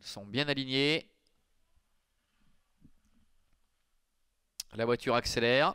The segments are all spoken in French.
sont bien alignés. La voiture accélère.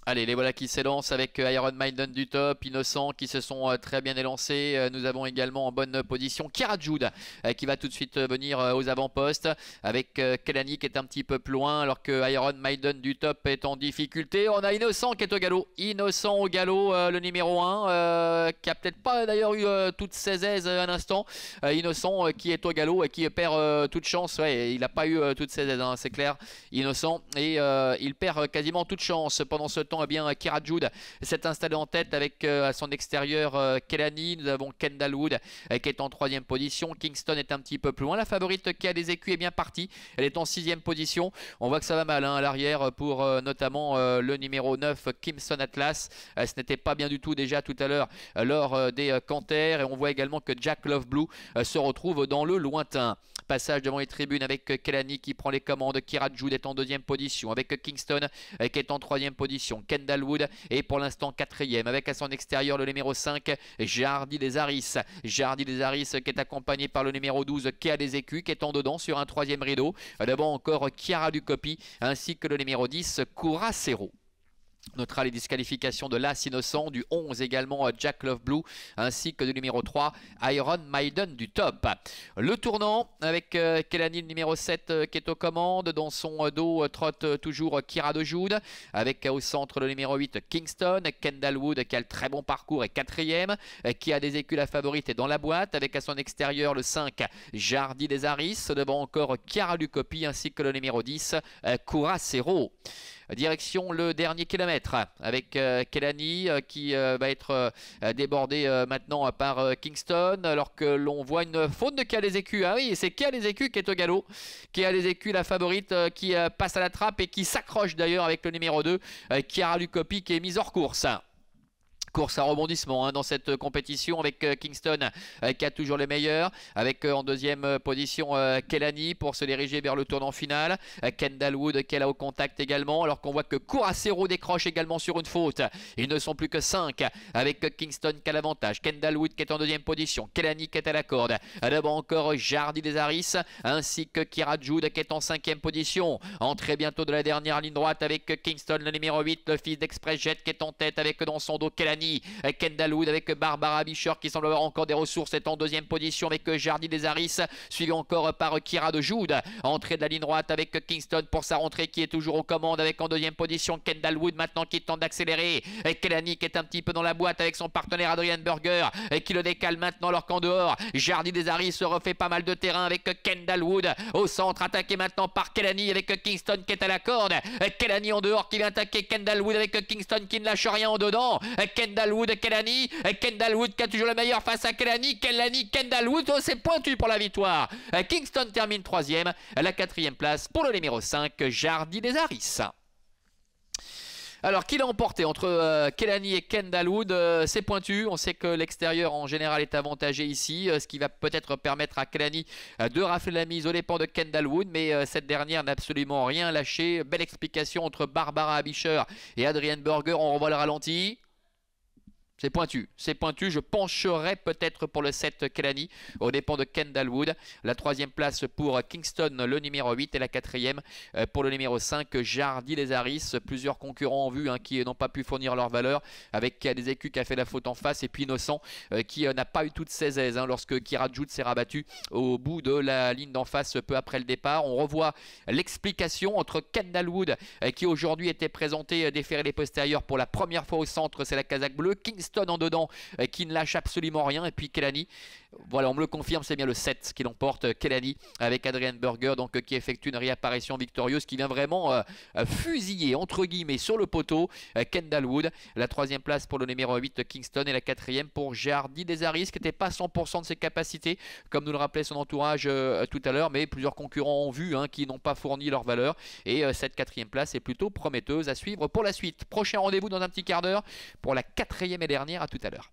Allez, les voilà qui s'élancent avec Iron Maiden du top, Innocent qui se sont très bien élancés. Nous avons également en bonne position Kiara Jude qui va tout de suite venir aux avant-postes avec Kelani qui est un petit peu plus loin alors que Iron Maiden du top est en difficulté. On a Innocent qui est au galop. Innocent au galop, le numéro 1 qui a peut-être pas d'ailleurs eu toutes ses aises à l'instant. Innocent qui est au galop et qui perd toute chance. Ouais, il n'a pas eu toutes ses aises, hein, c'est clair. Innocent et il perd quasiment toute chance pendant ce temps. Eh bien, Kiara Jude s'est installé en tête avec à son extérieur Kelani. Nous avons Kendall Wood qui est en 3e position. Kingston est un petit peu plus loin. La favorite qui a des écus est bien partie. Elle est en 6e position. On voit que ça va mal hein, à l'arrière pour notamment le numéro 9 Kimson Atlas. Ce n'était pas bien du tout déjà tout à l'heure lors des canters. Et on voit également que Jack Love Blue se retrouve dans le lointain. Passage devant les tribunes avec Kelani qui prend les commandes. Kiara Jude est en 2e position avec Kingston qui est en 3e position. Kendall Wood est pour l'instant 4e avec à son extérieur le numéro 5 Jardy des Harris. Jardy des Harris qui est accompagné par le numéro 12 qui a des écus qui est en dedans sur un 3e rideau. Devant encore Chiara Ducopi ainsi que le numéro 10 Curacero. On notera les disqualifications de l'As Innocent, du 11 également Jack Love Blue, ainsi que du numéro 3 Iron Maiden du top. Le tournant avec Kelani, le numéro 7 qui est aux commandes. Dans son dos trotte toujours Kiara de Jude, avec au centre le numéro 8 Kingston. Kendall Wood qui a le très bon parcours est 4e, qui a des écus la favorite est dans la boîte, avec à son extérieur le 5 Jardy des Harris. Devant encore Chiara Ducopi ainsi que le numéro 10 Curacero. Direction le dernier kilomètre avec Kelani qui va être débordé maintenant par Kingston alors que l'on voit une faute de Qui a les écus. Ah oui, c'est Qui a les écus qui est au galop. Qui a les écus, la favorite qui passe à la trappe et qui s'accroche d'ailleurs avec le numéro 2 Chiara Ducopi qui est mise hors course. Course à rebondissement hein, dans cette compétition avec Kingston qui a toujours les meilleurs. Avec en 2e position Kelani pour se diriger vers le tournant final. Kendall Wood qui est là au contact également. Alors qu'on voit que Curacero décroche également sur une faute. Ils ne sont plus que 5 avec Kingston qui a l'avantage. Kendall Wood qui est en 2e position. Kelani qui est à la corde. D'abord encore Jardy des Harris ainsi que Kiara Jude qui est en 5e position. Entrée bientôt de la dernière ligne droite avec Kingston le numéro 8. Le fils d'Express Jet qui est en tête avec dans son dos Kelani. Kendall Wood avec Barbara Bischer qui semble avoir encore des ressources est en 2e position avec Jardy des Harris, suivi encore par Kiara de Jude. Entrée de la ligne droite avec Kingston pour sa rentrée qui est toujours aux commandes avec en 2e position Kendall Wood maintenant qui tente d'accélérer. Kelani qui est un petit peu dans la boîte avec son partenaire Adrian Berger qui le décale maintenant alors qu'en dehors Jardy des Harris se refait pas mal de terrain avec Kendall Wood au centre attaqué maintenant par Kelani avec Kingston qui est à la corde. Kelani en dehors qui vient attaquer Kendall Wood avec Kingston qui ne lâche rien en dedans. Kendall Wood, Kelani, Kendall Wood qui a toujours le meilleur face à Kelani, Kendall Wood, oh, c'est pointu pour la victoire. Kingston termine 3e, la 4e place pour le numéro 5, Jardy des Harris. Alors, qui l'a emporté entre Kelani et Kendall Wood? C'est pointu. On sait que l'extérieur en général est avantagé ici, ce qui va peut-être permettre à Kelani de rafler la mise aux dépens de Kendall Wood. Mais cette dernière n'a absolument rien lâché. Belle explication entre Barbara Bischer et Adrian Berger. On revoit le ralenti. C'est pointu, je pencherai peut-être pour le 7 Kelani au dépens de Kendall Wood. La 3e place pour Kingston, le numéro 8 et la 4e pour le numéro 5 Jardy des Harris. Plusieurs concurrents en vue hein, qui n'ont pas pu fournir leur valeur avec des écus qui a fait la faute en face et puis Innocent qui n'a pas eu toutes ses aises hein, lorsque Kiara Jude s'est rabattu au bout de la ligne d'en face peu après le départ. On revoit l'explication entre Kendall Wood qui aujourd'hui était présenté déféré les postérieurs pour la première fois au centre, c'est la casaque bleue. Kingston en dedans qui ne lâche absolument rien et puis Kelani, voilà on me le confirme, c'est bien le 7 qui l'emporte, Kelani avec Adrian Berger donc qui effectue une réapparition victorieuse qui vient vraiment fusiller entre guillemets sur le poteau Kendall Wood. La 3e place pour le numéro 8 Kingston et la 4e pour Jardy des Harris qui n'était pas 100% de ses capacités comme nous le rappelait son entourage tout à l'heure, mais plusieurs concurrents en vue hein, qui n'ont pas fourni leur valeur et cette 4e place est plutôt prometteuse à suivre pour la suite. Prochain rendez-vous dans un petit quart d'heure pour la 4e et dernière, à tout à l'heure.